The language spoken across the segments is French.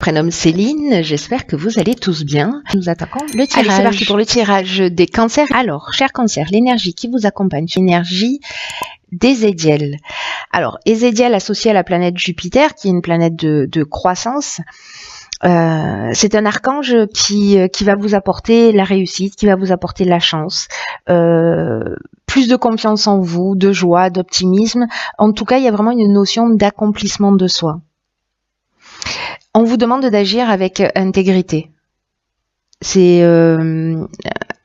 prénomme Céline, j'espère que vous allez tous bien. Nous attaquons le tirage. Allez, c'est parti pour le tirage des cancers. Alors, chers cancers, l'énergie qui vous accompagne, c'est l'énergie d'Ézéchiel. Alors, Ézéchiel associé à la planète Jupiter, qui est une planète de croissance, c'est un archange qui va vous apporter la réussite, qui va vous apporter la chance, plus de confiance en vous, de joie, d'optimisme. En tout cas, il y a vraiment une notion d'accomplissement de soi. On vous demande d'agir avec intégrité. C'est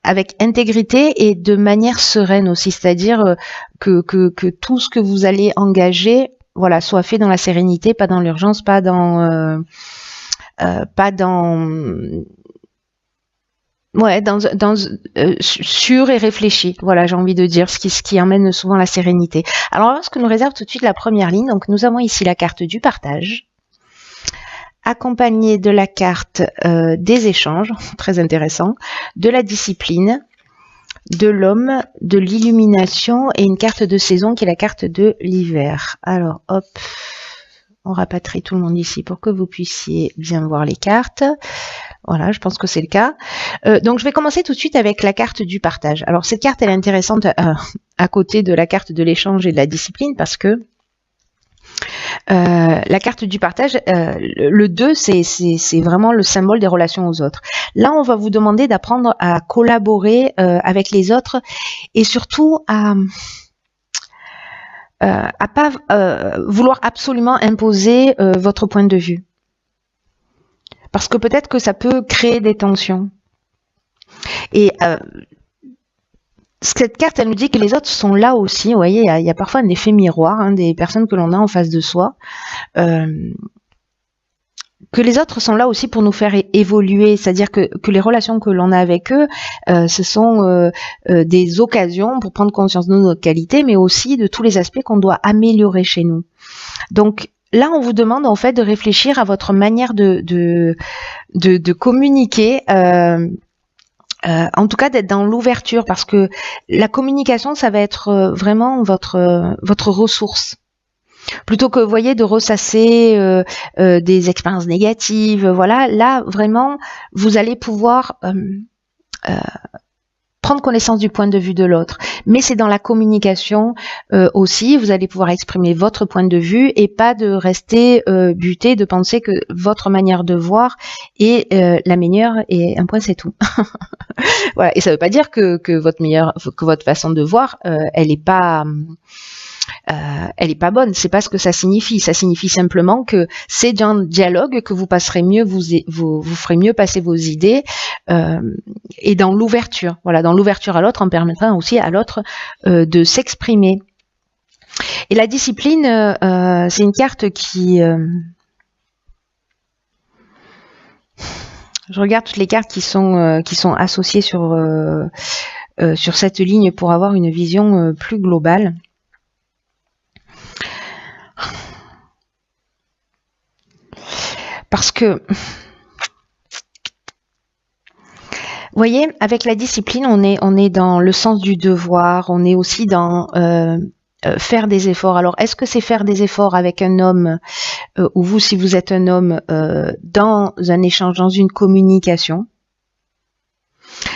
avec intégrité et de manière sereine aussi, c'est-à-dire que tout ce que vous allez engager, voilà, soit fait dans la sérénité, pas dans l'urgence, pas dans sûr et réfléchi. Voilà, j'ai envie de dire ce qui emmène souvent la sérénité. Alors, on va voir ce que nous réserve tout de suite la première ligne. Donc, nous avons ici la carte du partage, accompagnée de la carte des échanges, très intéressant, de la discipline, de l'homme, de l'illumination et une carte de saison qui est la carte de l'hiver. Alors, hop, on rapatrie tout le monde ici pour que vous puissiez bien voir les cartes. Voilà, je pense que c'est le cas. Donc, je vais commencer tout de suite avec la carte du partage. Alors, cette carte, elle est intéressante à côté de la carte de l'échange et de la discipline parce que la carte du partage, le 2, c'est vraiment le symbole des relations aux autres. Là, on va vous demander d'apprendre à collaborer avec les autres et surtout à pas vouloir absolument imposer votre point de vue. Parce que peut-être que ça peut créer des tensions. Et cette carte, elle nous dit que les autres sont là aussi. Vous voyez, il y a parfois un effet miroir des personnes que l'on a en face de soi. Que les autres sont là aussi pour nous faire évoluer. C'est-à-dire que les relations que l'on a avec eux, ce sont des occasions pour prendre conscience de notre qualité, mais aussi de tous les aspects qu'on doit améliorer chez nous. Donc, là, on vous demande en fait de réfléchir à votre manière de communiquer, en tout cas d'être dans l'ouverture, parce que la communication, ça va être vraiment votre ressource. Plutôt que, vous voyez, de ressasser des expériences négatives, voilà, là, vraiment, vous allez pouvoir prendre connaissance du point de vue de l'autre. Mais c'est dans la communication aussi, vous allez pouvoir exprimer votre point de vue et pas de rester buté, de penser que votre manière de voir est la meilleure et un point c'est tout. Voilà. Et ça veut pas dire que votre façon de voir, elle est pas bonne. C'est pas ce que ça signifie. Ça signifie simplement que c'est dans le dialogue que vous passerez mieux, vous ferez mieux passer vos idées et dans l'ouverture. Voilà, dans l'ouverture à l'autre, en permettant aussi à l'autre de s'exprimer. Et la discipline, c'est une carte qui je regarde toutes les cartes qui sont associées sur cette ligne pour avoir une vision plus globale. Parce que, vous voyez, avec la discipline, on est dans le sens du devoir, on est aussi dans faire des efforts. Alors, est-ce que c'est faire des efforts avec un homme, ou vous, si vous êtes un homme, dans un échange, dans une communication ?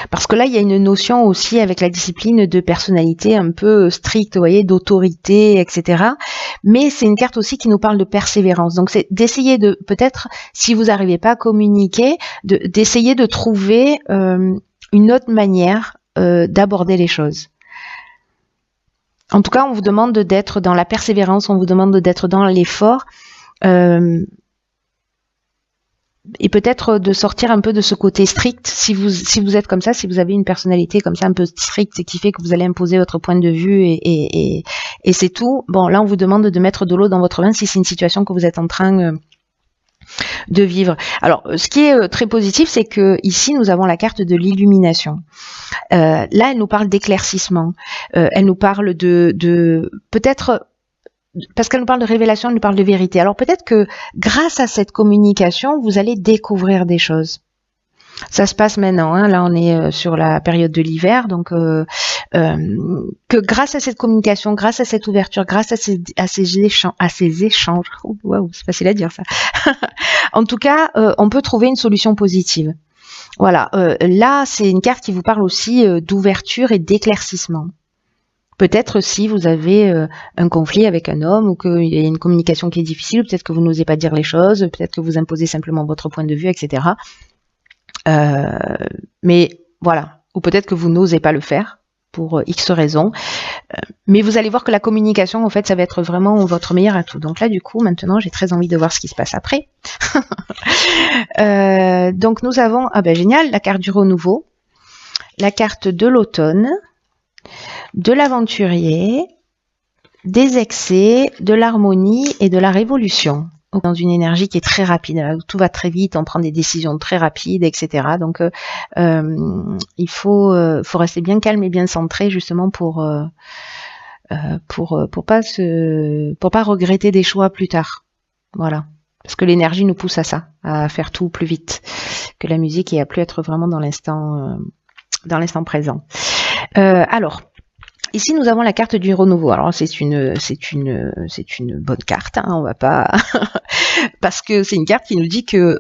Parce que là, il y a une notion aussi avec la discipline de personnalité un peu stricte, vous voyez, d'autorité, etc. Mais c'est une carte aussi qui nous parle de persévérance. Donc, c'est d'essayer de, peut-être, si vous n'arrivez pas à communiquer, d'essayer de trouver une autre manière d'aborder les choses. En tout cas, on vous demande d'être dans la persévérance, on vous demande d'être dans l'effort. Et peut-être de sortir un peu de ce côté strict, si vous êtes comme ça, si vous avez une personnalité comme ça un peu stricte qui fait que vous allez imposer votre point de vue et c'est tout. Bon, là on vous demande de mettre de l'eau dans votre vin si c'est une situation que vous êtes en train de vivre. Alors, ce qui est très positif, c'est que ici nous avons la carte de l'illumination. Là, elle nous parle d'éclaircissement. Elle nous parle de peut-être. Parce qu'elle nous parle de révélation, elle nous parle de vérité. Alors peut-être que grâce à cette communication, vous allez découvrir des choses. Ça se passe maintenant, hein. Là on est sur la période de l'hiver, donc que grâce à cette communication, grâce à cette ouverture, grâce à ces échanges, waouh, c'est facile à dire ça. En tout cas, on peut trouver une solution positive. Voilà, là, c'est une carte qui vous parle aussi d'ouverture et d'éclaircissement. Peut-être si vous avez un conflit avec un homme ou qu'il y a une communication qui est difficile, peut-être que vous n'osez pas dire les choses, peut-être que vous imposez simplement votre point de vue, etc. Mais voilà, ou peut-être que vous n'osez pas le faire pour X raisons. Mais vous allez voir que la communication, en fait, ça va être vraiment votre meilleur atout. Donc là, du coup, maintenant, j'ai très envie de voir ce qui se passe après. Donc nous avons, génial, la carte du renouveau, la carte de l'automne, de l'aventurier, des excès, de l'harmonie et de la révolution. Dans une énergie qui est très rapide, tout va très vite, on prend des décisions très rapides, etc. Donc il faut rester bien calme et bien centré justement pour pas regretter des choix plus tard. Voilà, parce que l'énergie nous pousse à ça, à faire tout plus vite que la musique et à plus être vraiment dans l'instant présent. Alors. Ici, nous avons la carte du renouveau. Alors, c'est une bonne carte. Hein, on va pas parce que c'est une carte qui nous dit que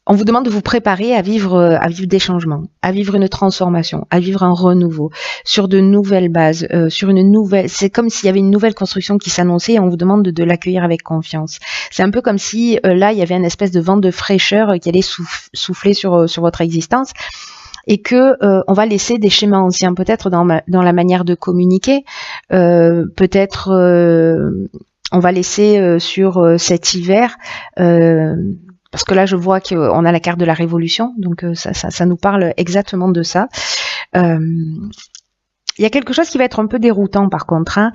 on vous demande de vous préparer à vivre des changements, à vivre une transformation, à vivre un renouveau sur de nouvelles bases, sur une nouvelle. C'est comme s'il y avait une nouvelle construction qui s'annonçait et on vous demande de l'accueillir avec confiance. C'est un peu comme si là, il y avait une espèce de vent de fraîcheur qui allait souffler sur votre existence. Et que on va laisser des schémas anciens, peut-être dans la manière de communiquer, peut-être on va laisser sur cet hiver, parce que là je vois qu'on a la carte de la révolution, donc ça nous parle exactement de ça. Il y a quelque chose qui va être un peu déroutant par contre, hein,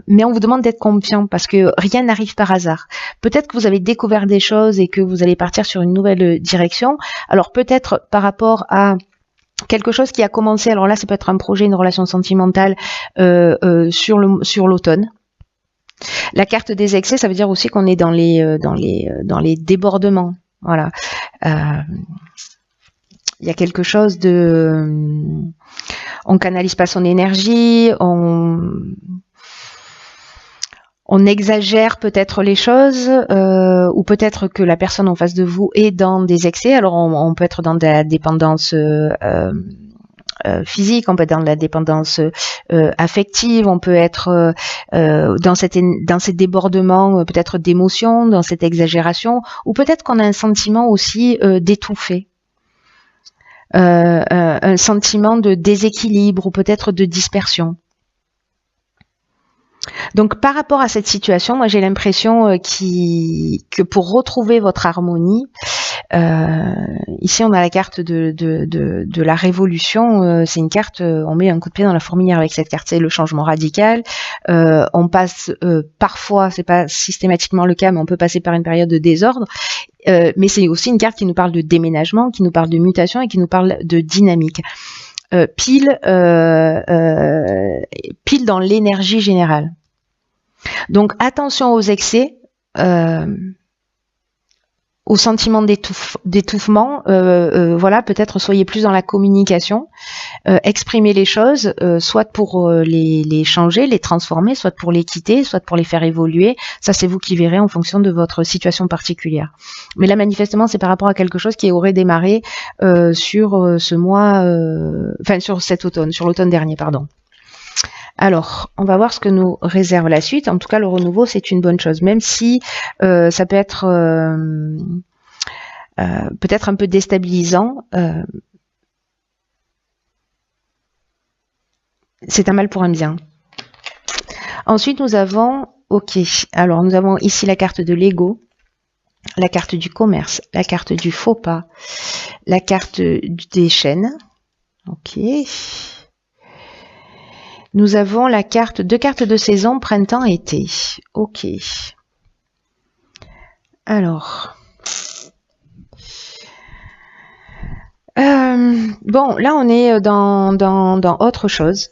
mais on vous demande d'être confiant parce que rien n'arrive par hasard. Peut-être que vous avez découvert des choses et que vous allez partir sur une nouvelle direction. Alors peut-être par rapport à quelque chose qui a commencé, alors là ça peut être un projet, une relation sentimentale sur l'automne. La carte des excès, ça veut dire aussi qu'on est dans les débordements. Voilà. Il y a quelque chose de, on canalise pas son énergie, on exagère peut-être les choses, ou peut-être que la personne en face de vous est dans des excès. Alors on peut être dans de la dépendance physique, on peut être dans la dépendance affective, on peut être dans ces débordements peut-être d'émotions, dans cette exagération, ou peut-être qu'on a un sentiment aussi d'étouffer. Un sentiment de déséquilibre ou peut-être de dispersion. Donc par rapport à cette situation, moi j'ai l'impression que pour retrouver votre harmonie, ici on a la carte de la révolution, c'est une carte, on met un coup de pied dans la fourmilière avec cette carte, c'est le changement radical, on passe parfois, c'est pas systématiquement le cas, mais on peut passer par une période de désordre, mais c'est aussi une carte qui nous parle de déménagement, qui nous parle de mutation et qui nous parle de dynamique. Pile dans l'énergie générale. Donc attention aux excès, au sentiment d'étouffement, voilà, peut-être soyez plus dans la communication, exprimez les choses, soit pour les changer, les transformer, soit pour les quitter, soit pour les faire évoluer. Ça, c'est vous qui verrez en fonction de votre situation particulière. Mais là, manifestement, c'est par rapport à quelque chose qui aurait démarré sur ce mois, sur cet automne, sur l'automne dernier, pardon. Alors, on va voir ce que nous réserve la suite. En tout cas, le renouveau, c'est une bonne chose, même si ça peut être peut-être un peu déstabilisant. C'est un mal pour un bien. Ensuite, nous avons, alors nous avons ici la carte de l'ego, la carte du commerce, la carte du faux pas, la carte des chaînes. Nous avons deux cartes de saison, printemps-été. Alors. Bon, là on est dans autre chose.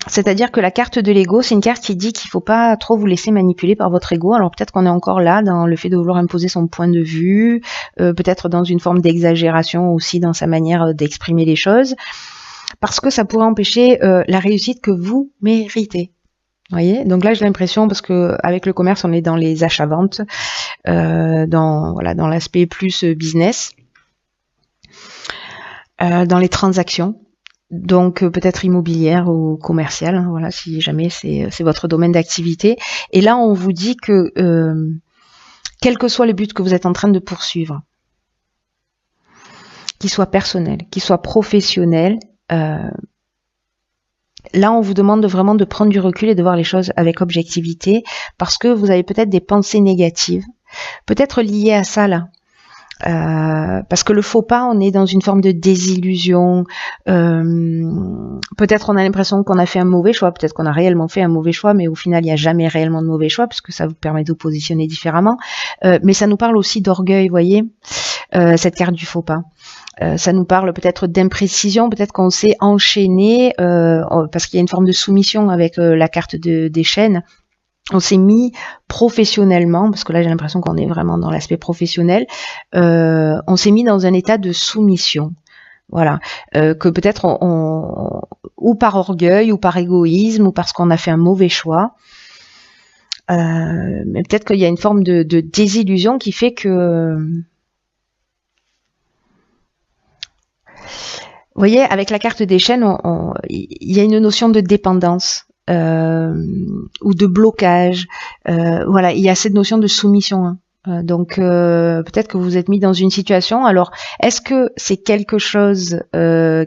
C'est-à-dire que la carte de l'ego, c'est une carte qui dit qu'il ne faut pas trop vous laisser manipuler par votre ego. Alors peut-être qu'on est encore là dans le fait de vouloir imposer son point de vue, peut-être dans une forme d'exagération aussi dans sa manière d'exprimer les choses. parce que ça pourrait empêcher la réussite que vous méritez. Vous voyez, donc là j'ai l'impression, parce que avec le commerce on est dans les achats-ventes, dans l'aspect plus business, dans les transactions, donc peut-être immobilière ou commerciale, hein, voilà, si jamais c'est votre domaine d'activité. Et là on vous dit que quel que soit le but que vous êtes en train de poursuivre, qu'il soit personnel, qu'il soit professionnel, là, on vous demande vraiment de prendre du recul et de voir les choses avec objectivité, parce que vous avez peut-être des pensées négatives, peut-être liées à ça là. Parce que le faux pas, on est dans une forme de désillusion. Peut-être on a l'impression qu'on a fait un mauvais choix, peut-être qu'on a réellement fait un mauvais choix, mais au final, il n'y a jamais réellement de mauvais choix, parce que ça vous permet de vous positionner différemment. Mais ça nous parle aussi d'orgueil, vous voyez, cette carte du faux pas. Ça nous parle peut-être d'imprécision, peut-être qu'on s'est enchaîné, parce qu'il y a une forme de soumission avec la carte des chaînes. On s'est mis professionnellement, parce que là j'ai l'impression qu'on est vraiment dans l'aspect professionnel, on s'est mis dans un état de soumission. Voilà, que peut-être ou par orgueil, ou par égoïsme, ou parce qu'on a fait un mauvais choix. Mais peut-être qu'il y a une forme de désillusion qui fait que... Vous voyez, avec la carte des chaînes, il y a une notion de dépendance ou de blocage. Voilà, il y a cette notion de soumission. Hein. Donc peut-être que vous vous êtes mis dans une situation. Alors, est-ce que c'est quelque chose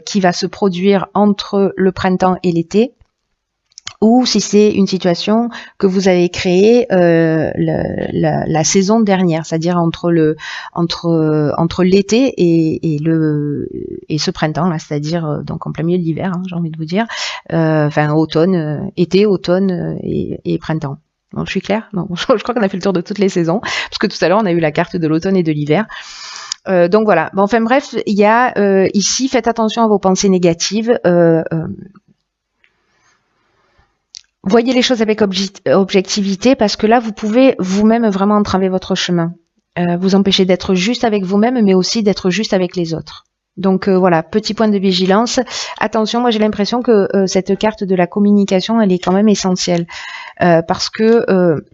qui va se produire entre le printemps et l'été, ou si c'est une situation que vous avez créée la saison dernière, c'est-à-dire entre l'été et ce printemps là, c'est-à-dire donc en plein milieu de l'hiver, hein, j'ai envie de vous dire, enfin automne, été, automne et printemps. Bon, je suis claire? Non, je crois qu'on a fait le tour de toutes les saisons, parce que tout à l'heure on a eu la carte de l'automne et de l'hiver. Donc voilà. Bon, enfin bref, il y a ici, faites attention à vos pensées négatives. Voyez les choses avec objectivité, parce que là, vous pouvez vous-même vraiment entraver votre chemin. Vous empêcher d'être juste avec vous-même, mais aussi d'être juste avec les autres. Donc voilà, petit point de vigilance. Attention, moi j'ai l'impression que cette carte de la communication, elle est quand même essentielle. Parce que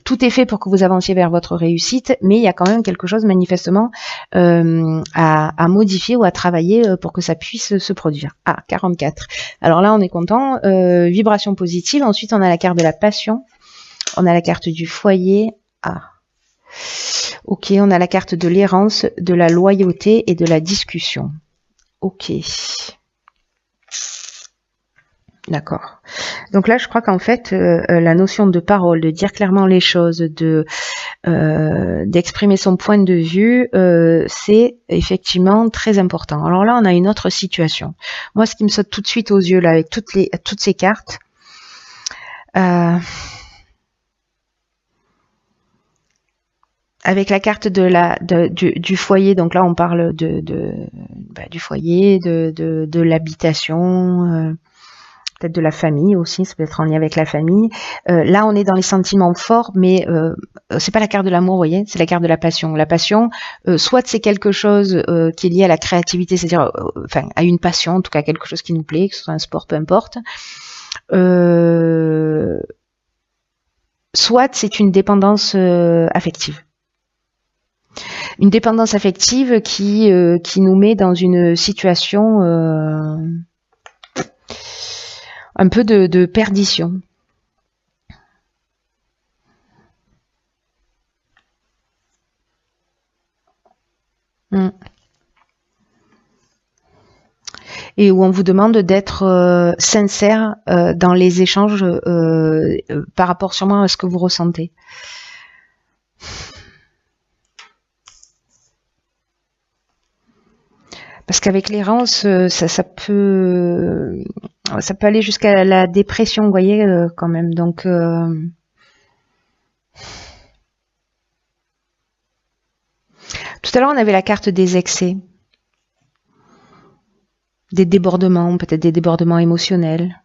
tout est fait pour que vous avanciez vers votre réussite, mais il y a quand même quelque chose manifestement à modifier ou à travailler pour que ça puisse se produire. Ah, 44. Alors là, on est content. Vibration positive. Ensuite, on a la carte de la passion. On a la carte du foyer. Ah. Ok, on a la carte de l'errance, de la loyauté et de la discussion. Ok. D'accord. Donc là, je crois qu'en fait, la notion de parole, de dire clairement les choses, d'exprimer son point de vue, c'est effectivement très important. Alors là, on a une autre situation. Moi, ce qui me saute tout de suite aux yeux là, avec toutes ces cartes, avec la carte du foyer, donc là on parle du foyer, de l'habitation, peut-être de la famille aussi, ça peut être en lien avec la famille. Là on est dans les sentiments forts, mais c'est pas la carte de l'amour, vous voyez, c'est la carte de la passion. La passion, soit c'est quelque chose qui est lié à la créativité, c'est-à-dire enfin à une passion, en tout cas quelque chose qui nous plaît, que ce soit un sport, peu importe. Soit c'est une dépendance affective. Une dépendance affective qui nous met dans une situation un peu de perdition. Et où on vous demande d'être sincère dans les échanges par rapport sûrement à ce que vous ressentez. Parce qu'avec l'errance, ça peut aller jusqu'à la dépression, vous voyez, quand même. Donc, tout à l'heure, on avait la carte des excès, des débordements, peut-être des débordements émotionnels.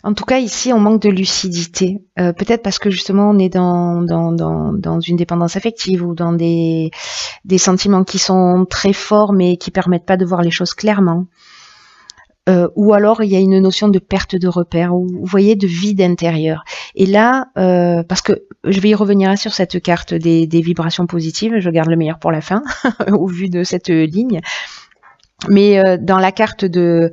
En tout cas, ici, on manque de lucidité. Peut-être parce que justement, on est dans une dépendance affective ou dans des sentiments qui sont très forts mais qui permettent pas de voir les choses clairement. Ou alors il y a une notion de perte de repère, ou vous voyez, de vide intérieur. Et là, parce que je vais y revenir sur cette carte des vibrations positives, je garde le meilleur pour la fin, au vu de cette ligne. Mais dans la carte de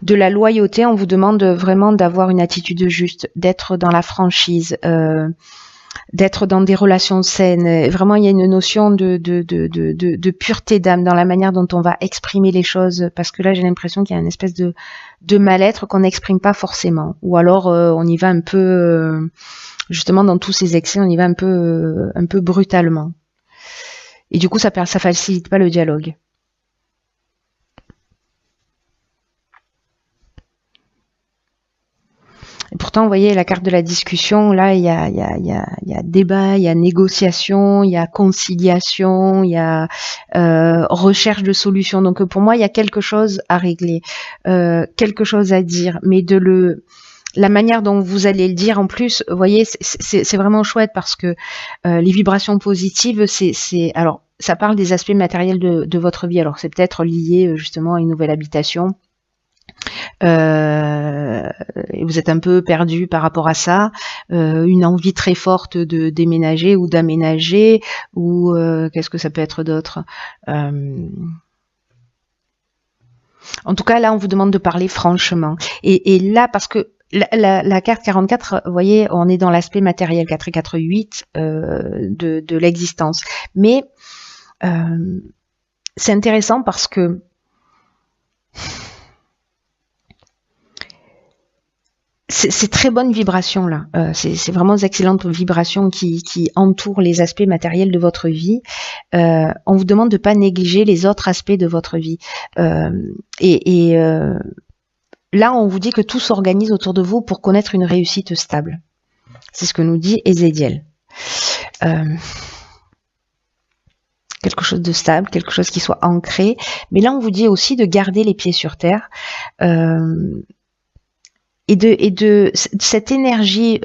la loyauté, on vous demande vraiment d'avoir une attitude juste, d'être dans la franchise, d'être dans des relations saines. Vraiment, il y a une notion de pureté d'âme dans la manière dont on va exprimer les choses, parce que là, j'ai l'impression qu'il y a une espèce de mal-être qu'on n'exprime pas forcément. Ou alors, on y va un peu, justement, dans tous ces excès, on y va un peu brutalement. Et du coup, ça facilite pas le dialogue. Et pourtant, vous voyez, la carte de la discussion, là, il y a débat, il y a négociation, il y a conciliation, il y a recherche de solutions. Donc pour moi, il y a quelque chose à régler, quelque chose à dire, mais la manière dont vous allez le dire, en plus, vous voyez, c'est vraiment chouette, parce que les vibrations positives, alors, ça parle des aspects matériels de votre vie. Alors, c'est peut-être lié justement à une nouvelle habitation. Vous êtes un peu perdu par rapport à ça, une envie très forte de déménager ou d'aménager, ou qu'est-ce que ça peut être d'autre, en tout cas là on vous demande de parler franchement, et là, parce que la carte 44, vous voyez, on est dans l'aspect matériel, 4 et 4, 8 de l'existence, mais c'est intéressant parce que c'est très bonne vibration là. C'est vraiment d'excellentes vibrations qui entourent les aspects matériels de votre vie. On vous demande de pas négliger les autres aspects de votre vie. Là, on vous dit que tout s'organise autour de vous pour connaître une réussite stable. C'est ce que nous dit Ezekiel. Quelque chose de stable, quelque chose qui soit ancré. Mais là, on vous dit aussi de garder les pieds sur terre. Et de cette énergie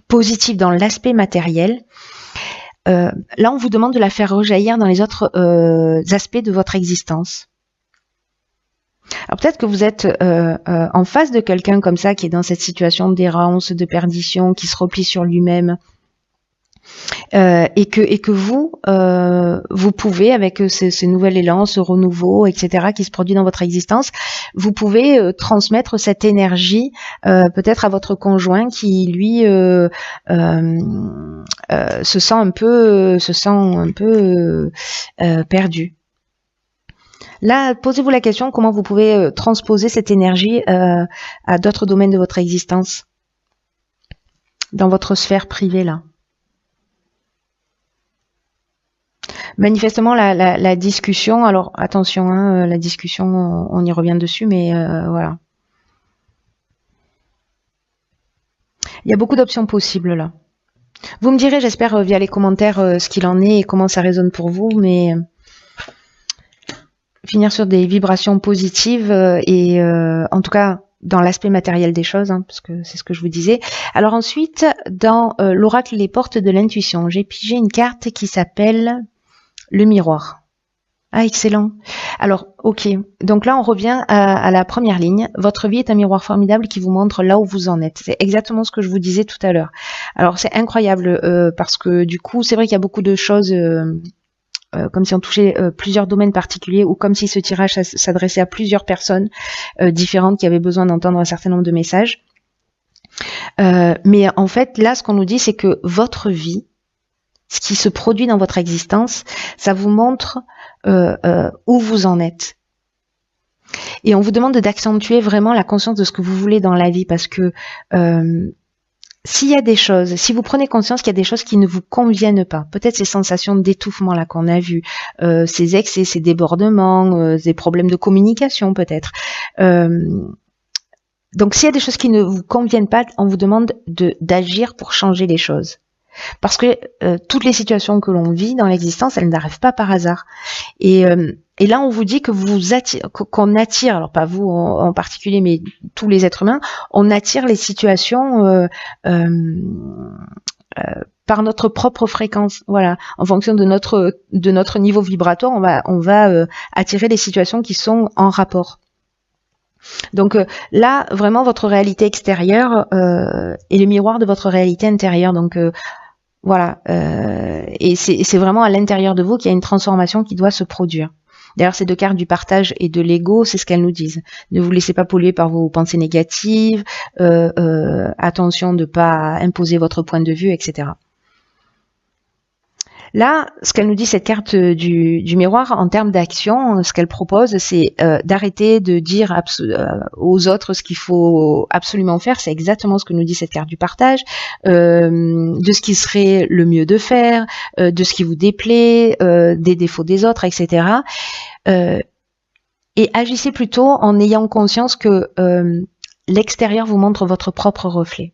positive dans l'aspect matériel, là on vous demande de la faire rejaillir dans les autres aspects de votre existence. Alors peut-être que vous êtes en face de quelqu'un comme ça, qui est dans cette situation d'errance, de perdition, qui se replie sur lui-même, et que vous pouvez, avec ce nouvel élan, ce renouveau, etc., qui se produit dans votre existence, vous pouvez transmettre cette énergie peut-être à votre conjoint qui lui se sent un peu perdu. Là, posez-vous la question, comment vous pouvez transposer cette énergie à d'autres domaines de votre existence, dans votre sphère privée là. Manifestement, la discussion, alors attention, hein, la discussion, on y revient dessus, mais voilà. Il y a beaucoup d'options possibles là. Vous me direz, j'espère, via les commentaires, ce qu'il en est et comment ça résonne pour vous, mais finir sur des vibrations positives et en tout cas dans l'aspect matériel des choses, hein, parce que c'est ce que je vous disais. Alors ensuite, dans l'oracle Les Portes de l'Intuition, j'ai pigé une carte qui s'appelle le miroir. Ah, excellent. Alors, ok. Donc là, on revient à la première ligne. Votre vie est un miroir formidable qui vous montre là où vous en êtes. C'est exactement ce que je vous disais tout à l'heure. Alors, c'est incroyable parce que du coup, c'est vrai qu'il y a beaucoup de choses comme si on touchait plusieurs domaines particuliers, ou comme si ce tirage s'adressait à plusieurs personnes différentes qui avaient besoin d'entendre un certain nombre de messages. Mais en fait, là, ce qu'on nous dit, c'est que votre vie, ce qui se produit dans votre existence, ça vous montre où vous en êtes. Et on vous demande d'accentuer vraiment la conscience de ce que vous voulez dans la vie, parce que s'il y a des choses, si vous prenez conscience qu'il y a des choses qui ne vous conviennent pas, peut-être ces sensations d'étouffement là qu'on a vues, ces excès, ces débordements, des problèmes de communication peut-être. Donc s'il y a des choses qui ne vous conviennent pas, on vous demande d'agir pour changer les choses. Parce que toutes les situations que l'on vit dans l'existence, elles n'arrivent pas par hasard. Et Et là, on vous dit que qu'on attire, alors pas vous en particulier, mais tous les êtres humains, on attire les situations par notre propre fréquence. Voilà, en fonction de notre niveau vibratoire, on va attirer les situations qui sont en rapport. Donc là, vraiment, votre réalité extérieure est le miroir de votre réalité intérieure. Donc voilà, et c'est vraiment à l'intérieur de vous qu'il y a une transformation qui doit se produire. D'ailleurs, ces deux cartes du partage et de l'ego, c'est ce qu'elles nous disent. Ne vous laissez pas polluer par vos pensées négatives, attention de ne pas imposer votre point de vue, etc. Là, ce qu'elle nous dit, cette carte du miroir, en termes d'action, ce qu'elle propose, c'est d'arrêter de dire aux autres ce qu'il faut absolument faire. C'est exactement ce que nous dit cette carte du partage, de ce qui serait le mieux de faire, de ce qui vous déplaît, des défauts des autres, etc. Et agissez plutôt en ayant conscience que l'extérieur vous montre votre propre reflet.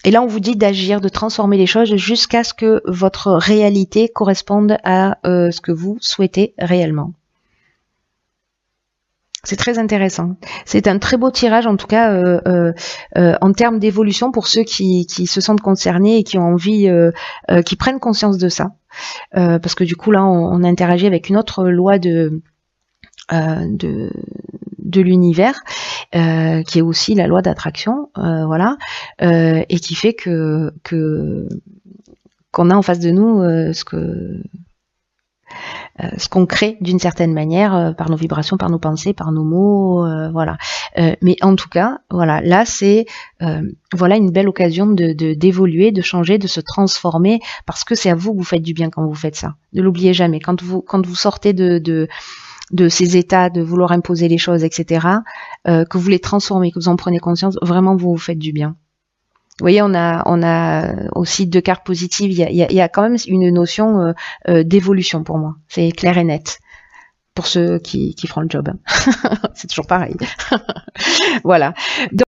Et là, on vous dit d'agir, de transformer les choses jusqu'à ce que votre réalité corresponde à ce que vous souhaitez réellement. C'est très intéressant. C'est un très beau tirage, en tout cas, en termes d'évolution pour ceux qui se sentent concernés et qui ont envie, qui prennent conscience de ça. Parce que du coup, là, on interagit avec une autre loi de l'univers, qui est aussi la loi d'attraction, voilà, et qui fait qu'on a en face de nous ce qu'on crée d'une certaine manière par nos vibrations, par nos pensées, par nos mots, voilà. Mais en tout cas, voilà, là c'est voilà une belle occasion d'évoluer, de changer, de se transformer, parce que c'est à vous que vous faites du bien quand vous faites ça. Ne l'oubliez jamais. Quand vous sortez de ces états de vouloir imposer les choses, etc., que vous les transformez, que vous en prenez conscience, vraiment vous faites du bien. Vous voyez, on a aussi deux cartes positives. Il y a quand même une notion d'évolution pour moi. C'est clair et net pour ceux qui feront le job. C'est toujours pareil. Voilà. Donc,